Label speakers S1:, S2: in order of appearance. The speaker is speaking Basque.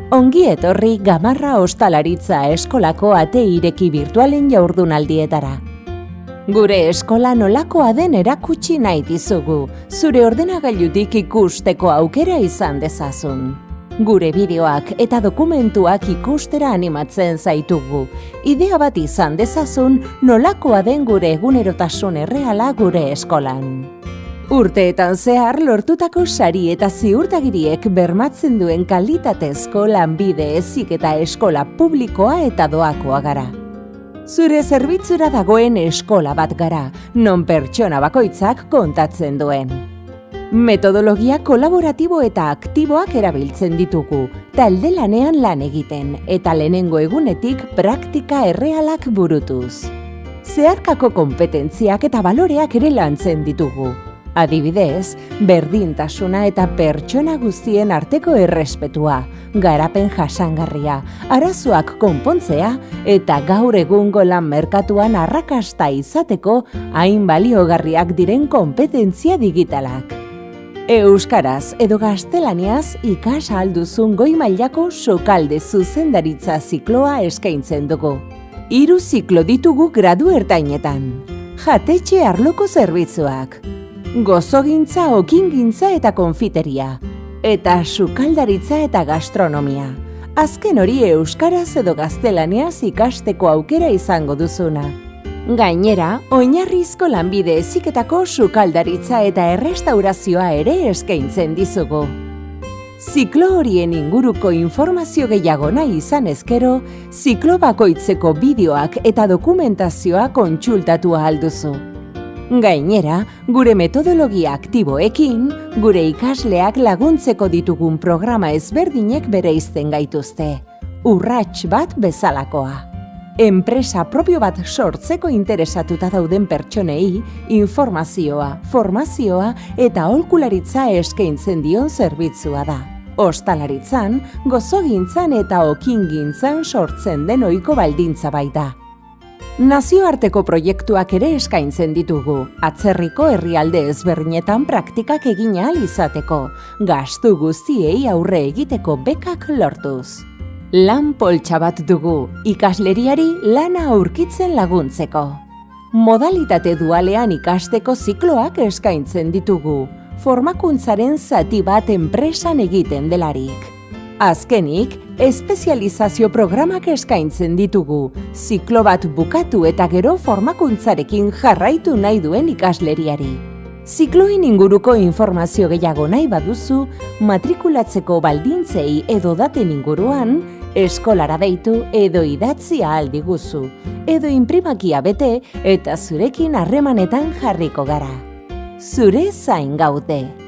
S1: Ongi etorri Gamarra Ostalaritza Eskolako ate ireki virtualen jaurdunaldietara. Gure eskola nolakoa den erakutsi nahi dizugu, zure ordenagailutik ikusteko aukera izan dezazun. Gure bideoak eta dokumentuak ikustera animatzen zaitugu, idea bat izan dezazun nolakoa den gure egunerotasun erreala gure eskolan. Urteetan zehar lortutako sari eta ziurtagiriek bermatzen duen kalitatezko lanbide heziketa eskola publikoa eta doakoa gara. Zure zerbitzura dagoen eskola bat gara, non pertsona bakoitzak kontatzen duen. Metodologia kolaboratibo eta aktiboak erabiltzen ditugu, talde lanean lan egiten eta lehenengo egunetik praktika errealak burutuz. Zeharkako konpetentziak eta baloreak ere lantzen ditugu. Adibidez, berdintasuna eta pertsona guztien arteko errespetua, garapen jasangarria, arazoak konpontzea eta gaur egungo lan merkatuan arrakasta izateko hain baliogarriak diren konpetentzia digitalak. Euskaraz edo gaztelaniaz ikas ahal duzun goi mailako sukalde zuzendaritza zikloa eskaintzen dugu. 3 ziklo ditugu gradu ertainetan. Jatetxe arloko zerbitzuak, gozogintza, okingintza eta konfiteria, eta sukaldaritza eta gastronomia. Azken hori euskaraz edo gaztelaniaz ikasteko aukera izango duzuna. Gainera, oinarrizko lanbide heziketako sukaldaritza eta errestaurazioa ere eskaintzen dizugu. Ziklo horien inguruko informazio gehiago nahi izan ezkero, ziklo bakoitzeko bideoak eta dokumentazioa kontsultatu ahal duzu. Gainera, gure metodologia aktiboekin, gure ikasleak laguntzeko ditugun programa ezberdinek bereizten gaituzte. Urrats bat bezalakoa. Enpresa propio bat sortzeko interesatuta dauden pertsonei, informazioa, formazioa eta aholkularitza eskaintzen dion zerbitzua da. Ostalaritzan, gozogintzan eta okingintzan sortzen den ohiko baldintza baita. Nazioarteko proiektuak ere eskaintzen ditugu, atzerriko herrialde ezberdinetan praktikak egin ahal izateko, gastu guztiei aurre egiteko bekak lortuz. Lan poltsa bat dugu, ikasleriari lana aurkitzen laguntzeko. Modalitate dualean ikasteko zikloak eskaintzen ditugu, formakuntzaren zati bat enpresan egiten delarik. Azkenik, espezializazio programak eskaintzen ditugu, ziklo bat bukatu eta gero formakuntzarekin jarraitu nahi duen ikasleriari. Zikloen inguruko informazio gehiago nahi baduzu, matrikulatzeko baldintzei edo daten inguruan, eskolara deitu edo idatzi ahal diguzu, edo inprimakia bete eta zurekin harremanetan jarriko gara. Zure zain gaude.